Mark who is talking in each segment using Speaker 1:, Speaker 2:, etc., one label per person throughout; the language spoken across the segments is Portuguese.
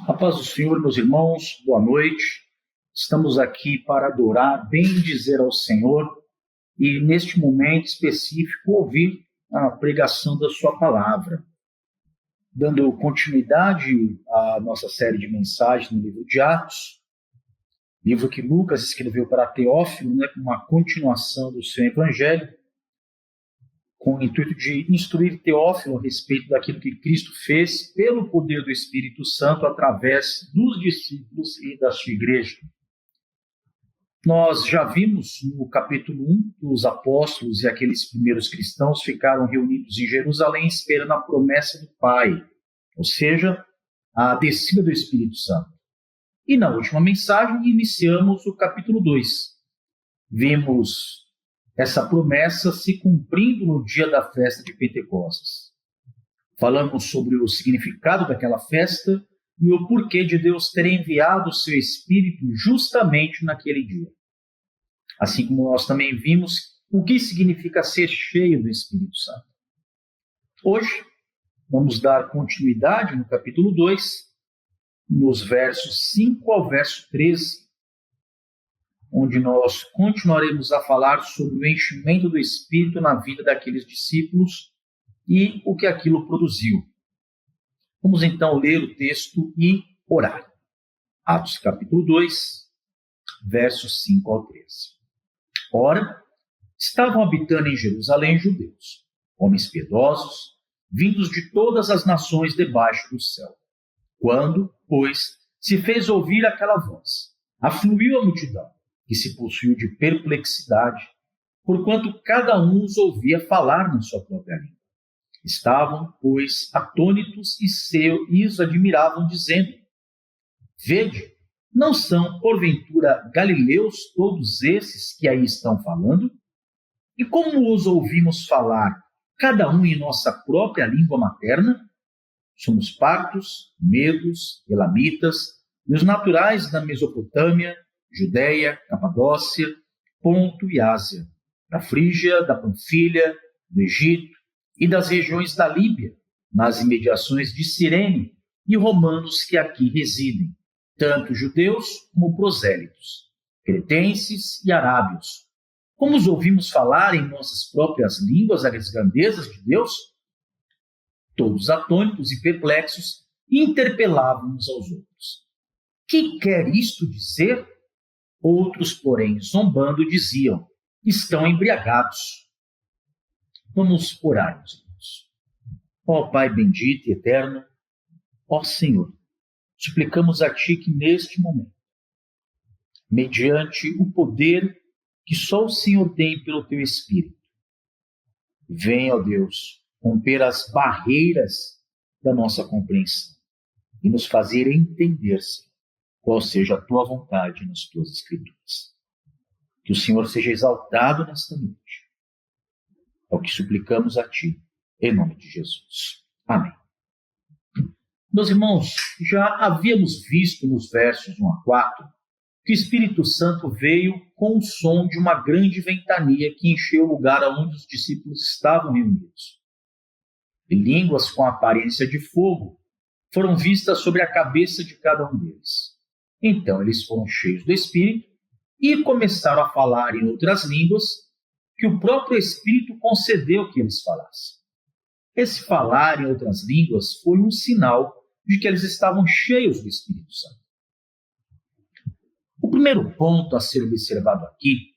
Speaker 1: A paz do Senhor, meus irmãos, boa noite. Estamos aqui para adorar, bendizer ao Senhor e, neste momento específico, ouvir a pregação da sua palavra. Dando continuidade à nossa série de mensagens no livro de Atos, livro que Lucas escreveu para Teófilo, uma continuação do seu evangelho, com o intuito de instruir Teófilo a respeito daquilo que Cristo fez pelo poder do Espírito Santo através dos discípulos e da sua igreja. Nós já vimos no capítulo 1 que os apóstolos e aqueles primeiros cristãos ficaram reunidos em Jerusalém esperando a promessa do Pai, ou seja, a descida do Espírito Santo. E na última mensagem iniciamos o capítulo 2. Vimos essa promessa se cumprindo no dia da festa de Pentecostes. Falamos sobre o significado daquela festa e o porquê de Deus ter enviado o seu Espírito justamente naquele dia. Assim como nós também vimos o que significa ser cheio do Espírito Santo. Hoje, vamos dar continuidade no capítulo 2, nos versos 5 ao verso 13, onde nós continuaremos a falar sobre o enchimento do Espírito na vida daqueles discípulos e o que aquilo produziu. Vamos então ler o texto e orar. Atos capítulo 2, versos 5 ao 13. Ora, estavam habitando em Jerusalém judeus, homens piedosos, vindos de todas as nações debaixo do céu. Quando, pois, se fez ouvir aquela voz, afluiu a multidão, que se possuiu de perplexidade, porquanto cada um os ouvia falar na sua própria língua. Estavam, pois, atônitos e os admiravam, dizendo: Vede, não são, porventura, galileus todos esses que aí estão falando? E como os ouvimos falar, cada um em nossa própria língua materna? Somos partos, medos, elamitas, e os naturais da Mesopotâmia, Judéia, Capadócia, Ponto e Ásia, da Frígia, da Panfilha, do Egito e das regiões da Líbia, nas imediações de Cirene, e romanos que aqui residem, tanto judeus como prosélitos, cretenses e arábios. Como os ouvimos falar em nossas próprias línguas as grandezas de Deus? Todos atônitos e perplexos interpelavam uns aos outros. Que quer isto dizer? Outros, porém, zombando, diziam: estão embriagados. Vamos orar, meus irmãos. Ó Pai bendito e eterno, ó Senhor, suplicamos a Ti que neste momento, mediante o poder que só o Senhor tem pelo Teu Espírito, venha, ó Deus, romper as barreiras da nossa compreensão e nos fazer entender, Senhor, qual seja a Tua vontade nas Tuas Escrituras. Que o Senhor seja exaltado nesta noite. É o que suplicamos a Ti, em nome de Jesus. Amém. Meus irmãos, já havíamos visto nos versos 1 a 4 que o Espírito Santo veio com o som de uma grande ventania que encheu o lugar onde os discípulos estavam reunidos. E línguas com aparência de fogo foram vistas sobre a cabeça de cada um deles. Então eles foram cheios do Espírito e começaram a falar em outras línguas que o próprio Espírito concedeu que eles falassem. Esse falar em outras línguas foi um sinal de que eles estavam cheios do Espírito Santo. O primeiro ponto a ser observado aqui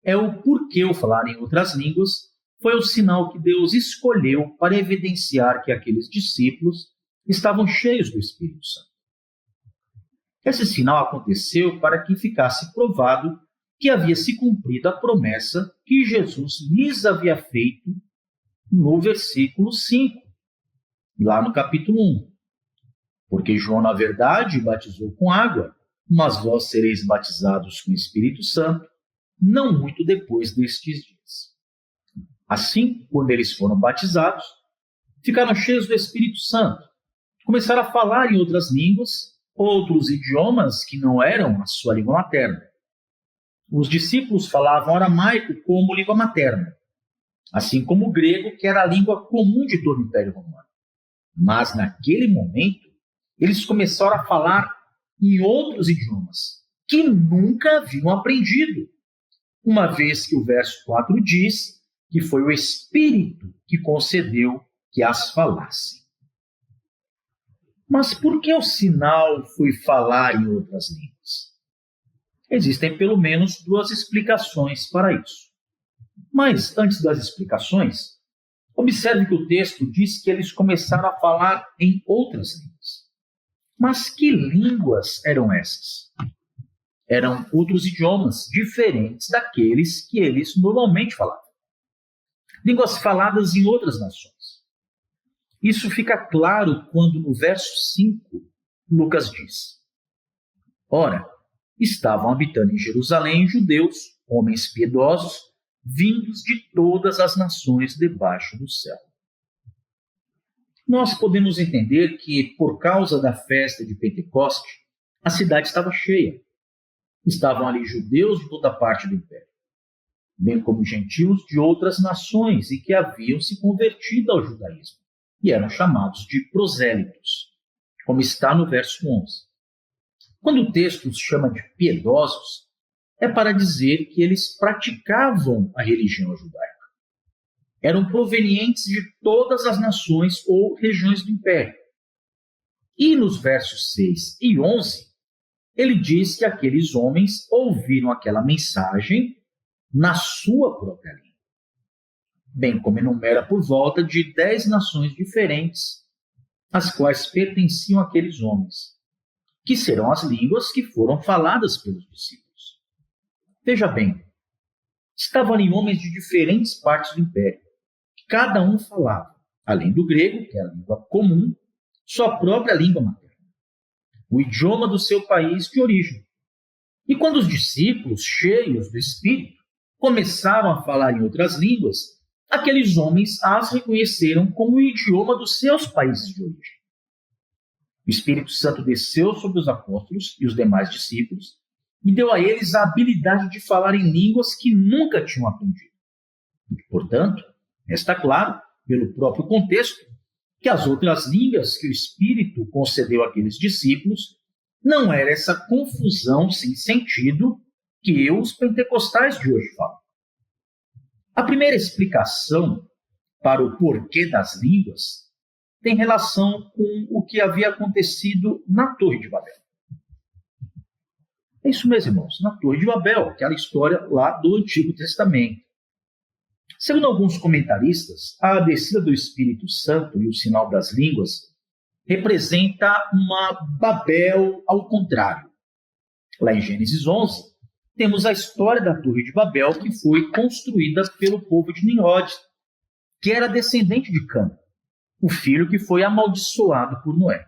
Speaker 1: é o porquê o falar em outras línguas foi o sinal que Deus escolheu para evidenciar que aqueles discípulos estavam cheios do Espírito Santo. Esse sinal aconteceu para que ficasse provado que havia se cumprido a promessa que Jesus lhes havia feito no versículo 5, lá no capítulo 1. Porque João, na verdade, batizou com água, mas vós sereis batizados com o Espírito Santo, não muito depois destes dias. Assim, quando eles foram batizados, ficaram cheios do Espírito Santo, começaram a falar em outras línguas, outros idiomas que não eram a sua língua materna. Os discípulos falavam aramaico como língua materna, assim como o grego, que era a língua comum de todo o Império Romano. Mas, naquele momento, Eles começaram a falar em outros idiomas que nunca haviam aprendido, uma vez que o verso 4 diz que foi o Espírito que concedeu que as falassem. Mas por que o sinal foi falar em outras línguas? Existem pelo menos duas explicações para isso. Mas, antes das explicações, observe que o texto diz que eles começaram a falar em outras línguas. Mas que línguas eram essas? Eram outros idiomas diferentes daqueles que eles normalmente falavam. Línguas faladas em outras nações. Isso fica claro quando no verso 5, Lucas diz: Ora, estavam habitando em Jerusalém judeus, homens piedosos, vindos de todas as nações debaixo do céu. Nós podemos entender que, por causa da festa de Pentecoste, a cidade estava cheia. Estavam ali judeus de toda parte do império, bem como gentios de outras nações e que haviam se convertido ao judaísmo e eram chamados de prosélitos, como está no verso 11. Quando o texto os chama de piedosos, é para dizer que eles praticavam a religião judaica. Eram provenientes de todas as nações ou regiões do império. E nos versos 6 e 11, ele diz que aqueles homens ouviram aquela mensagem na sua própria língua, bem como enumera por volta de 10 nações diferentes, às quais pertenciam aqueles homens, que serão as línguas que foram faladas pelos discípulos. Veja bem, estavam ali homens de diferentes partes do império. Cada um falava, além do grego, que é a língua comum, sua própria língua materna, o idioma do seu país de origem. E quando os discípulos, cheios do Espírito, começaram a falar em outras línguas, aqueles homens as reconheceram como o idioma dos seus países de origem. O Espírito Santo desceu sobre os apóstolos e os demais discípulos e deu a eles a habilidade de falar em línguas que nunca tinham aprendido. Portanto, está claro, pelo próprio contexto, que as outras línguas que o Espírito concedeu àqueles discípulos não era essa confusão sem sentido que os pentecostais de hoje falam. A primeira explicação para o porquê das línguas tem relação com o que havia acontecido na Torre de Babel. É isso mesmo, irmãos, na Torre de Babel, aquela história lá do Antigo Testamento. Segundo alguns comentaristas, a descida do Espírito Santo e o sinal das línguas representa uma Babel ao contrário. Lá em Gênesis 11, temos a história da Torre de Babel que foi construída pelo povo de Nimrod, que era descendente de Cã, o filho que foi amaldiçoado por Noé.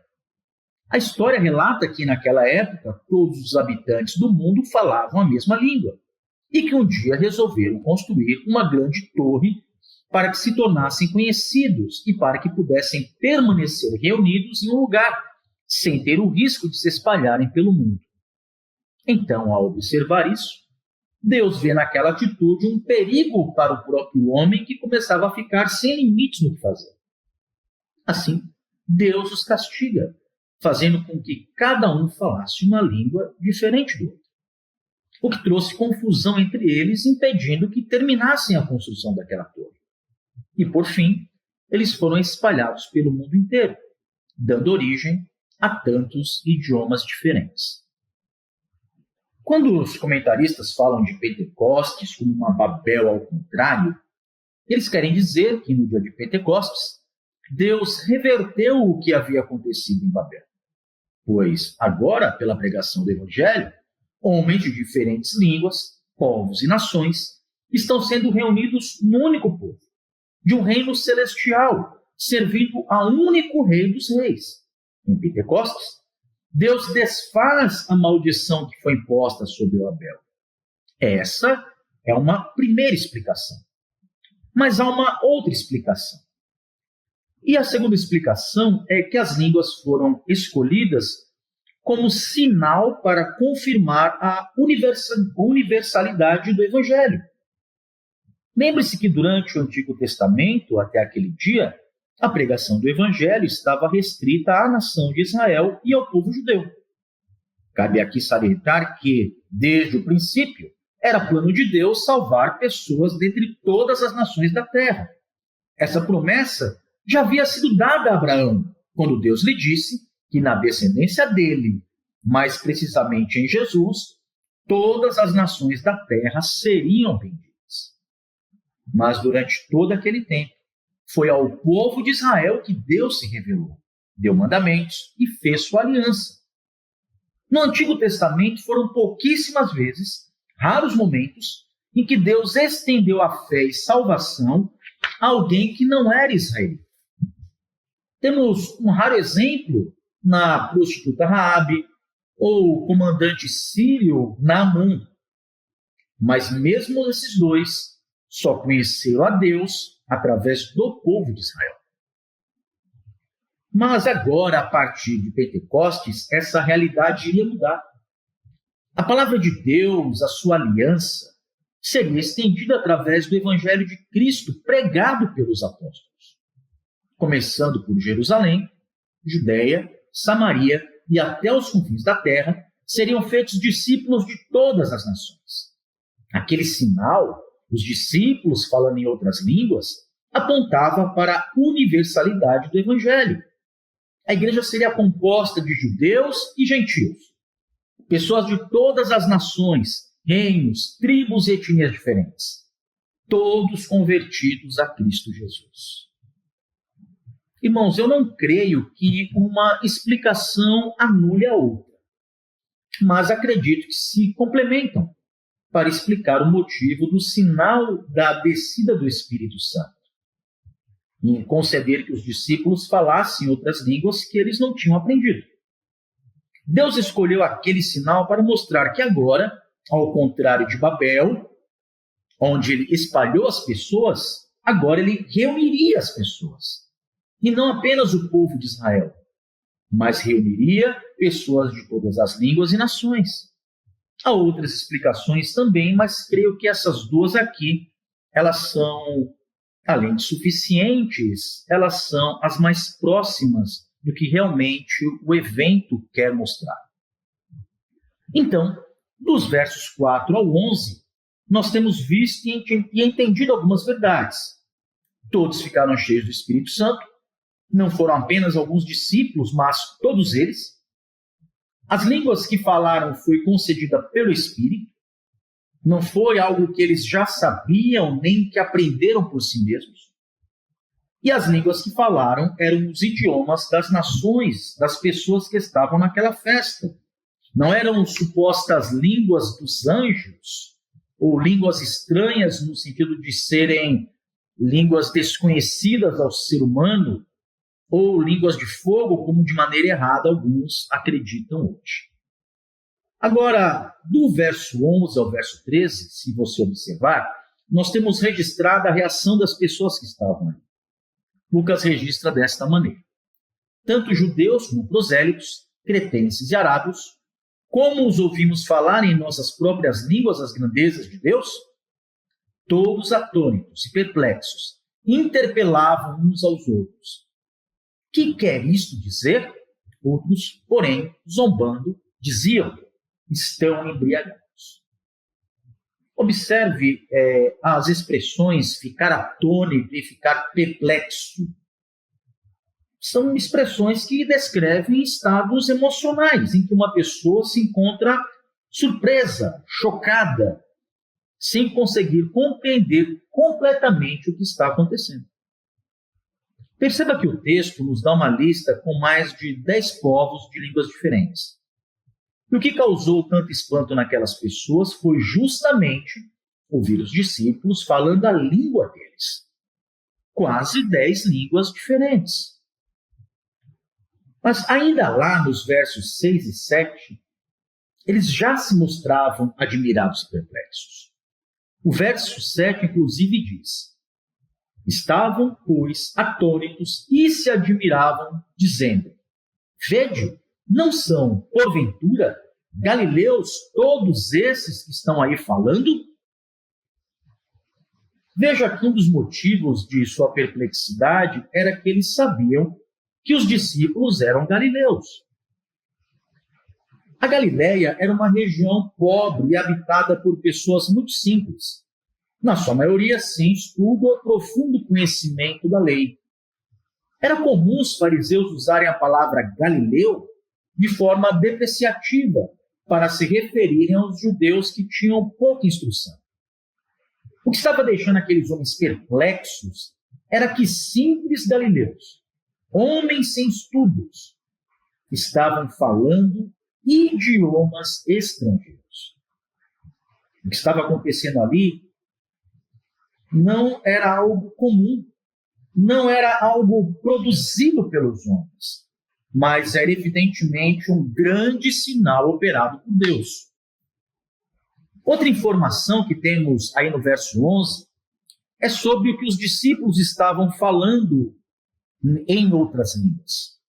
Speaker 1: A história relata que naquela época todos os habitantes do mundo falavam a mesma língua e que um dia resolveram construir uma grande torre para que se tornassem conhecidos e para que pudessem permanecer reunidos em um lugar, sem ter o risco de se espalharem pelo mundo. Então, ao observar isso, Deus vê naquela atitude um perigo para o próprio homem que começava a ficar sem limites no que fazer. Assim, Deus os castiga, fazendo com que cada um falasse uma língua diferente do outro, o que trouxe confusão entre eles, impedindo que terminassem a construção daquela torre. E, por fim, eles foram espalhados pelo mundo inteiro, dando origem a tantos idiomas diferentes. Quando os comentaristas falam de Pentecostes como uma Babel ao contrário, eles querem dizer que no dia de Pentecostes, Deus reverteu o que havia acontecido em Babel, pois agora, pela pregação do Evangelho, homens de diferentes línguas, povos e nações estão sendo reunidos num único povo, de um reino celestial, servindo a um único Rei dos Reis. Em Pentecostes, Deus desfaz a maldição que foi imposta sobre Babel. Essa é uma primeira explicação. Mas há uma outra explicação. E a segunda explicação é que as línguas foram escolhidas como sinal para confirmar a universalidade do Evangelho. Lembre-se que durante o Antigo Testamento, até aquele dia, a pregação do evangelho estava restrita à nação de Israel e ao povo judeu. Cabe aqui salientar que, desde o princípio, era plano de Deus salvar pessoas dentre todas as nações da terra. Essa promessa já havia sido dada a Abraão, quando Deus lhe disse que na descendência dele, mais precisamente em Jesus, todas as nações da terra seriam benditas. Mas durante todo aquele tempo, foi ao povo de Israel que Deus se revelou, deu mandamentos e fez sua aliança. No Antigo Testamento foram pouquíssimas vezes, raros momentos, em que Deus estendeu a fé e salvação a alguém que não era israelita. Temos um raro exemplo na prostituta Raabe ou o comandante sírio Naamã. Mas mesmo esses dois só conheceram a Deus através do povo de Israel. Mas agora, a partir de Pentecostes, essa realidade iria mudar. A palavra de Deus, a sua aliança, seria estendida através do Evangelho de Cristo pregado pelos apóstolos, começando por Jerusalém, Judeia, Samaria e até os confins da terra, seriam feitos discípulos de todas as nações. Aquele sinal, os discípulos falando em outras línguas, apontava para a universalidade do Evangelho. A igreja seria composta de judeus e gentios, pessoas de todas as nações, reinos, tribos e etnias diferentes, todos convertidos a Cristo Jesus. Irmãos, eu não creio que uma explicação anule a outra, mas acredito que se complementam para explicar o motivo do sinal da descida do Espírito Santo, em conceder que os discípulos falassem outras línguas que eles não tinham aprendido. Deus escolheu aquele sinal para mostrar que agora, ao contrário de Babel, onde ele espalhou as pessoas, agora ele reuniria as pessoas. E não apenas o povo de Israel, mas reuniria pessoas de todas as línguas e nações. Há outras explicações também, mas creio que essas duas aqui, elas são, além de suficientes, elas são as mais próximas do que realmente o evento quer mostrar. Então, dos versos 4 ao 11, nós temos visto e entendido algumas verdades. Todos ficaram cheios do Espírito Santo, não foram apenas alguns discípulos, mas todos eles. As línguas que falaram foi concedida pelo Espírito, não foi algo que eles já sabiam, nem que aprenderam por si mesmos. E as línguas que falaram eram os idiomas das nações, das pessoas que estavam naquela festa. Não eram supostas línguas dos anjos, ou línguas estranhas no sentido de serem línguas desconhecidas ao ser humano, ou línguas de fogo, como de maneira errada alguns acreditam hoje. Agora, do verso 11 ao verso 13, se você observar, nós temos registrada a reação das pessoas que estavam ali. Lucas registra desta maneira: tanto judeus como prosélitos, cretenses e arábios, como os ouvimos falar em nossas próprias línguas as grandezas de Deus, todos atônitos e perplexos, interpelavam uns aos outros. Que quer isto dizer? Outros, porém, zombando, diziam: estão embriagados. Observe as expressões ficar atônito e ficar perplexo. São expressões que descrevem estados emocionais em que uma pessoa se encontra surpresa, chocada, sem conseguir compreender completamente o que está acontecendo. Perceba que o texto nos dá uma lista com mais de 10 povos de línguas diferentes. E o que causou tanto espanto naquelas pessoas foi justamente ouvir os discípulos falando a língua deles. Quase 10 línguas diferentes. Mas ainda lá nos versos 6 e 7, eles já se mostravam admirados e perplexos. O verso 7, inclusive, diz: estavam, pois, atônitos e se admiravam, dizendo: vede, não são, porventura, galileus todos esses que estão aí falando? Veja que um dos motivos de sua perplexidade era que eles sabiam que os discípulos eram galileus. A Galileia era uma região pobre e habitada por pessoas muito simples, na sua maioria sem estudo ou profundo conhecimento da lei. Era comum os fariseus usarem a palavra galileu de forma depreciativa para se referirem aos judeus que tinham pouca instrução. O que estava deixando aqueles homens perplexos era que simples galileus, homens sem estudos, estavam falando idiomas estrangeiros. O que estava acontecendo ali não era algo comum, não era algo produzido pelos homens, mas era evidentemente um grande sinal operado por Deus. Outra informação que temos aí no verso 11 é sobre o que os discípulos estavam falando em outras línguas.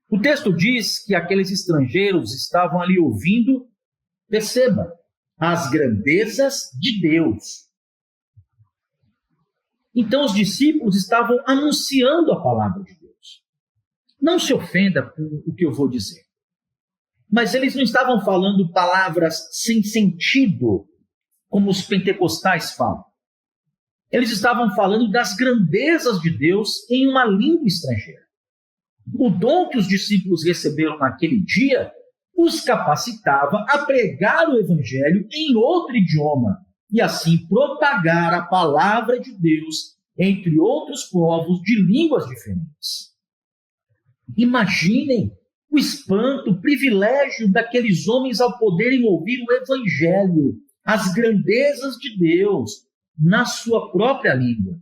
Speaker 1: O texto diz que aqueles estrangeiros estavam ali ouvindo, perceba, as grandezas de Deus. Então os discípulos estavam anunciando a palavra de Deus. Não se ofenda com o que eu vou dizer, mas eles não estavam falando palavras sem sentido, como os pentecostais falam. Eles estavam falando das grandezas de Deus em uma língua estrangeira. O dom que os discípulos receberam naquele dia os capacitava a pregar o evangelho em outro idioma e assim propagar a palavra de Deus entre outros povos de línguas diferentes. Imaginem o espanto, o privilégio daqueles homens ao poderem ouvir o evangelho, as grandezas de Deus na sua própria língua.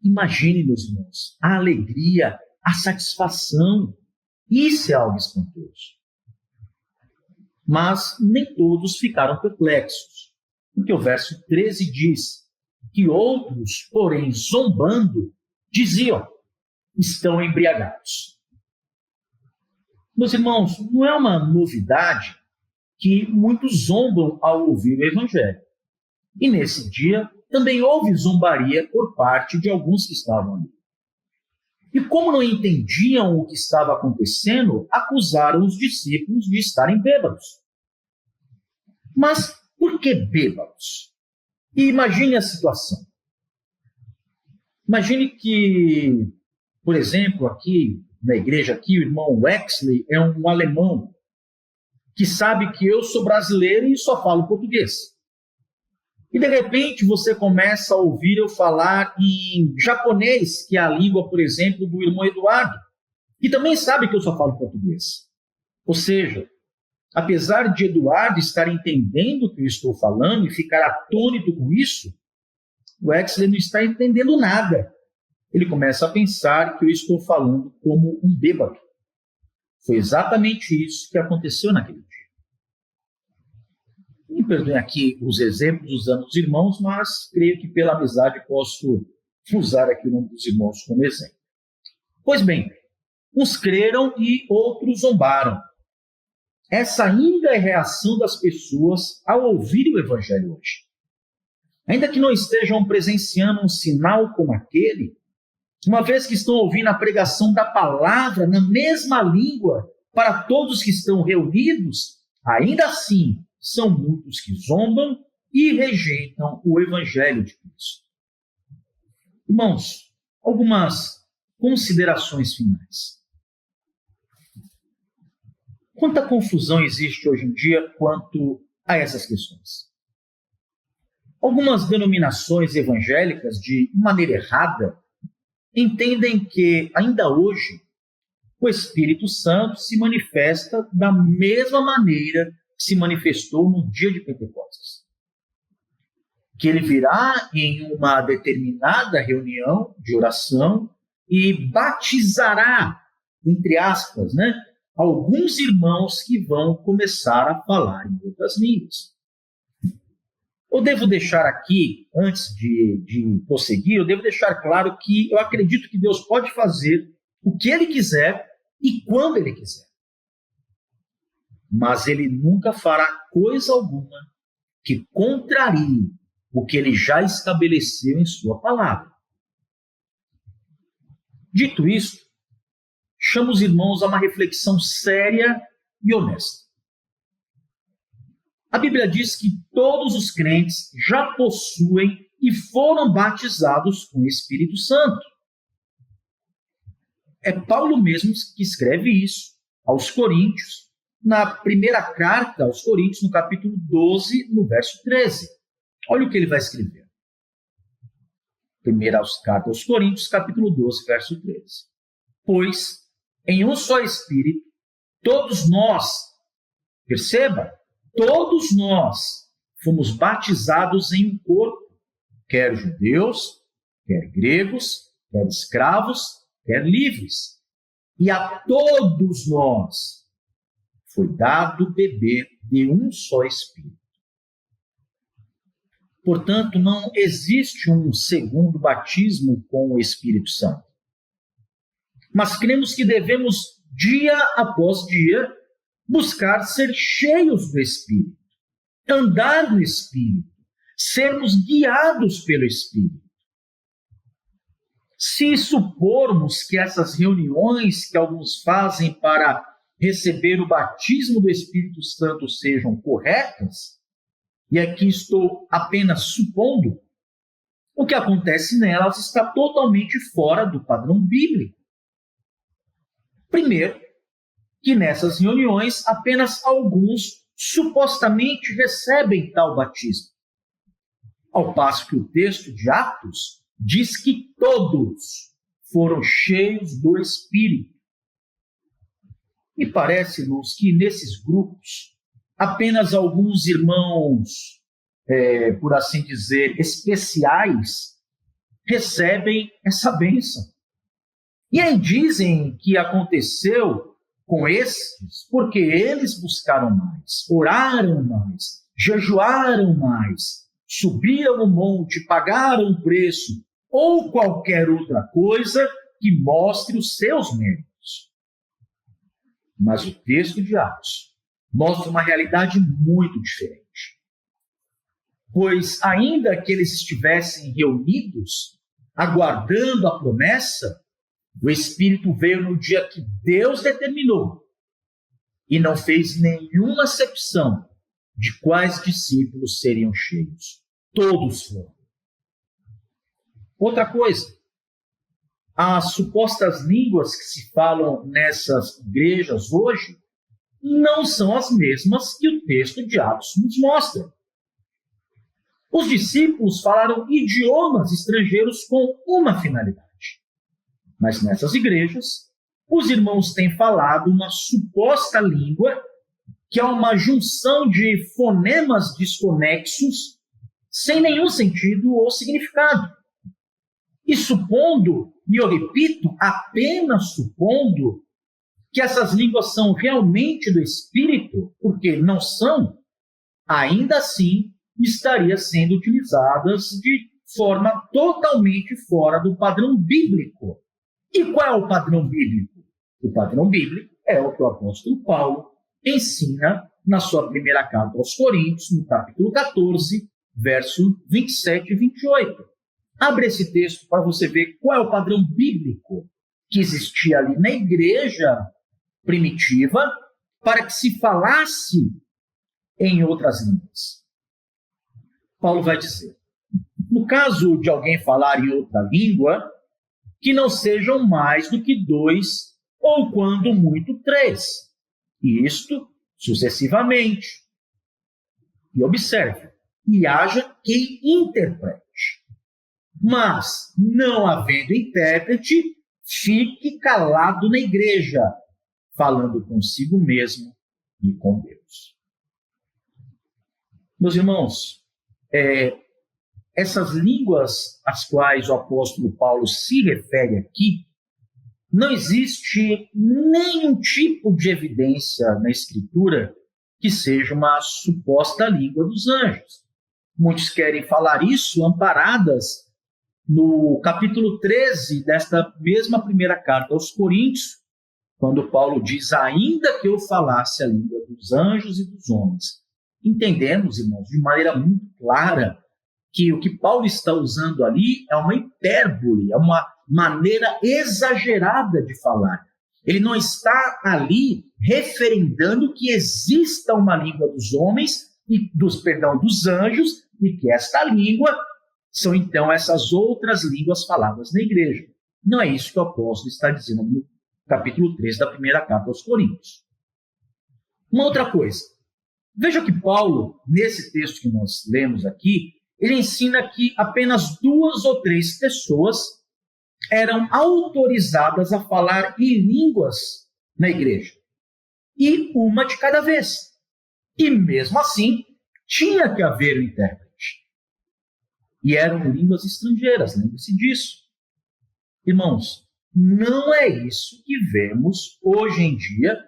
Speaker 1: Imaginem, meus irmãos, a alegria, a satisfação. Isso é algo espantoso. Mas nem todos ficaram perplexos, porque o verso 13 diz que outros, porém, zombando, diziam: estão embriagados. Meus irmãos, não é uma novidade que muitos zombam ao ouvir o evangelho. E nesse dia também houve zombaria por parte de alguns que estavam ali. E como não entendiam o que estava acontecendo, acusaram os discípulos de estarem bêbados. Mas por que bêbados? E imagine a situação. Imagine que, por exemplo, aqui na igreja, aqui, o irmão Wexley é um alemão que sabe que eu sou brasileiro e só falo português. E de repente você começa a ouvir eu falar em japonês, que é a língua, por exemplo, do irmão Eduardo, que também sabe que eu só falo português. Ou seja, apesar de Eduardo estar entendendo o que eu estou falando e ficar atônito com isso, o Wexley não está entendendo nada. Ele começa a pensar que eu estou falando como um bêbado. Foi exatamente isso que aconteceu naquele dia. Me perdoem aqui os exemplos usando os irmãos, mas creio que pela amizade posso usar aqui o nome dos irmãos como exemplo. Pois bem, uns creram e outros zombaram. Essa ainda é a reação das pessoas ao ouvir o evangelho hoje. Ainda que não estejam presenciando um sinal como aquele, uma vez que estão ouvindo a pregação da palavra na mesma língua para todos que estão reunidos, ainda assim são muitos que zombam e rejeitam o evangelho de Cristo. Irmãos, algumas considerações finais. Quanta confusão existe hoje em dia quanto a essas questões. Algumas denominações evangélicas, de maneira errada, entendem que, ainda hoje, o Espírito Santo se manifesta da mesma maneira que se manifestou no dia de Pentecostes. Que ele virá em uma determinada reunião de oração e batizará, entre aspas, alguns irmãos que vão começar a falar em outras línguas. Eu devo deixar aqui, antes de prosseguir, eu devo deixar claro que eu acredito que Deus pode fazer o que Ele quiser e quando Ele quiser. Mas Ele nunca fará coisa alguma que contrarie o que ele já estabeleceu em sua palavra. Dito isto, chamo os irmãos a uma reflexão séria e honesta. A Bíblia diz que todos os crentes já possuem e foram batizados com o Espírito Santo. É Paulo mesmo que escreve isso aos Coríntios, na primeira carta aos Coríntios, no capítulo 12, no verso 13. Olha o que ele vai escrever. Primeira carta aos Coríntios, capítulo 12, verso 13. Pois, em um só Espírito, todos nós, perceba, todos nós fomos batizados em um corpo, quer judeus, quer gregos, quer escravos, quer livres. E a todos nós foi dado beber de um só Espírito. Portanto, não existe um segundo batismo com o Espírito Santo. Mas cremos que devemos, dia após dia, buscar ser cheios do Espírito, andar no Espírito, sermos guiados pelo Espírito. Se supormos que essas reuniões que alguns fazem para receber o batismo do Espírito Santo sejam corretas, e aqui estou apenas supondo, o que acontece nelas está totalmente fora do padrão bíblico. Primeiro, que nessas reuniões apenas alguns supostamente recebem tal batismo, ao passo que o texto de Atos diz que todos foram cheios do Espírito. E parece-nos que nesses grupos, apenas alguns irmãos, por assim dizer, especiais, recebem essa bênção. E aí dizem que aconteceu com esses porque eles buscaram mais, oraram mais, jejuaram mais, subiram no monte, pagaram o preço, ou qualquer outra coisa que mostre os seus méritos. Mas o texto de Atos mostra uma realidade muito diferente. Pois, ainda que eles estivessem reunidos, aguardando a promessa, o Espírito veio no dia que Deus determinou e não fez nenhuma acepção de quais discípulos seriam cheios. Todos foram. Outra coisa, as supostas línguas que se falam nessas igrejas hoje não são as mesmas que o texto de Atos nos mostra. Os discípulos falaram idiomas estrangeiros com uma finalidade. Mas nessas igrejas, os irmãos têm falado uma suposta língua que é uma junção de fonemas desconexos sem nenhum sentido ou significado. E supondo, e eu repito, apenas supondo, que essas línguas são realmente do Espírito, porque não são, ainda assim estariam sendo utilizadas de forma totalmente fora do padrão bíblico. E qual é o padrão bíblico? O padrão bíblico é o que o apóstolo Paulo ensina na sua primeira carta aos Coríntios, no capítulo 14, verso 27 e 28. Abre esse texto para você ver qual é o padrão bíblico que existia ali na igreja primitiva para que se falasse em outras línguas. Paulo vai dizer, no caso de alguém falar em outra língua, que não sejam mais do que 2, ou quando muito 3. E isto sucessivamente. E observe, e haja quem interprete. Mas, não havendo intérprete, fique calado na igreja, falando consigo mesmo e com Deus. Meus irmãos, essas línguas às quais o apóstolo Paulo se refere aqui, não existe nenhum tipo de evidência na Escritura que seja uma suposta língua dos anjos. Muitos querem falar isso amparadas no capítulo 13 desta mesma primeira carta aos Coríntios, quando Paulo diz, ainda que eu falasse a língua dos anjos e dos homens. Entendemos, irmãos, de maneira muito clara que o que Paulo está usando ali é uma hipérbole, é uma maneira exagerada de falar. Ele não está ali referendando que exista uma língua dos homens e dos anjos, e que esta língua são então essas outras línguas faladas na igreja. Não é isso que o apóstolo está dizendo no capítulo 3 da primeira carta aos Coríntios. Uma outra coisa. Veja que Paulo, nesse texto que nós lemos aqui, ele ensina que apenas 2 ou 3 pessoas eram autorizadas a falar em línguas na igreja. E uma de cada vez. E mesmo assim, tinha que haver um intérprete. E eram línguas estrangeiras, lembre-se disso. Irmãos, não é isso que vemos hoje em dia,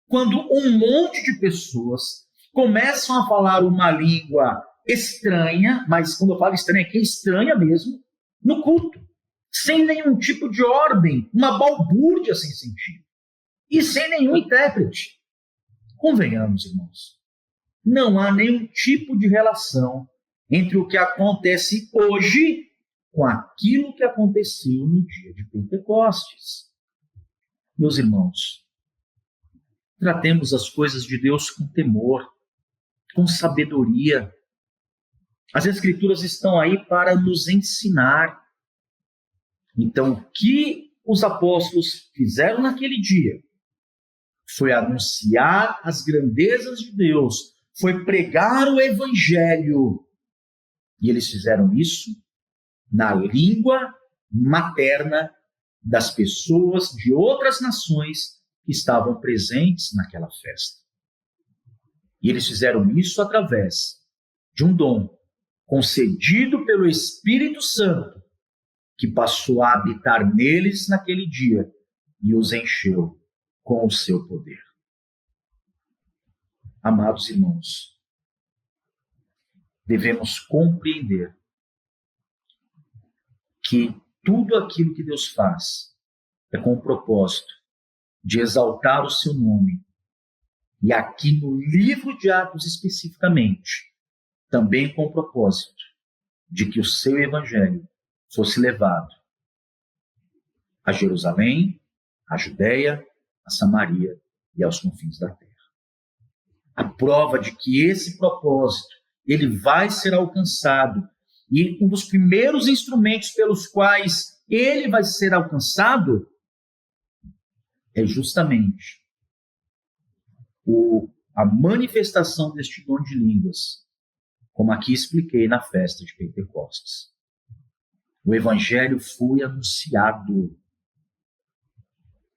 Speaker 1: quando um monte de pessoas começam a falar uma língua estranha, mas quando eu falo estranha, é que é estranha mesmo, no culto, sem nenhum tipo de ordem, uma balbúrdia sem sentido, e sem nenhum intérprete. Convenhamos, irmãos, não há nenhum tipo de relação entre o que acontece hoje com aquilo que aconteceu no dia de Pentecostes. Meus irmãos, tratemos as coisas de Deus com temor, com sabedoria. As Escrituras estão aí para nos ensinar. Então, o que os apóstolos fizeram naquele dia foi anunciar as grandezas de Deus, foi pregar o Evangelho. E eles fizeram isso na língua materna das pessoas de outras nações que estavam presentes naquela festa. E eles fizeram isso através de um dom concedido pelo Espírito Santo, que passou a habitar neles naquele dia e os encheu com o seu poder. Amados irmãos, devemos compreender que tudo aquilo que Deus faz é com o propósito de exaltar o seu nome. E aqui no livro de Atos especificamente, também com o propósito de que o seu evangelho fosse levado a Jerusalém, a Judéia, a Samaria e aos confins da terra. A prova de que esse propósito ele vai ser alcançado, e um dos primeiros instrumentos pelos quais ele vai ser alcançado é justamente a manifestação deste dom de línguas, como aqui expliquei na festa de Pentecostes. O evangelho foi anunciado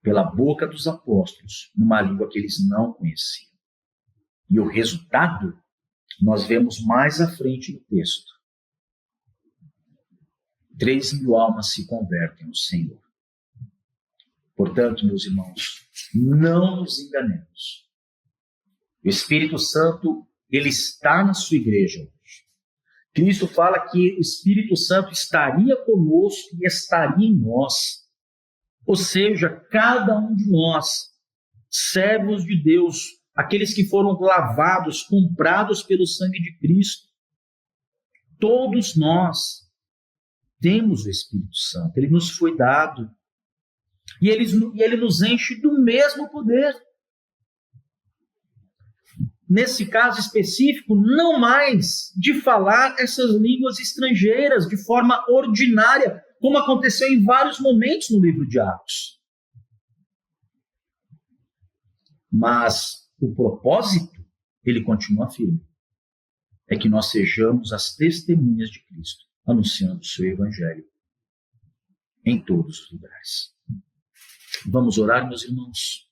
Speaker 1: pela boca dos apóstolos numa língua que eles não conheciam. E o resultado nós vemos mais à frente no texto. 3.000 almas se convertem ao Senhor. Portanto, meus irmãos, não nos enganemos. O Espírito Santo, ele está na sua igreja hoje. Cristo fala que o Espírito Santo estaria conosco e estaria em nós. Ou seja, cada um de nós, servos de Deus, aqueles que foram lavados, comprados pelo sangue de Cristo, todos nós temos o Espírito Santo, ele nos foi dado. E ele nos enche do mesmo poder. Nesse caso específico, não mais de falar essas línguas estrangeiras de forma ordinária, como aconteceu em vários momentos no livro de Atos. Mas o propósito, ele continua firme. É que nós sejamos as testemunhas de Cristo, anunciando o seu evangelho em todos os lugares. Vamos orar, meus irmãos.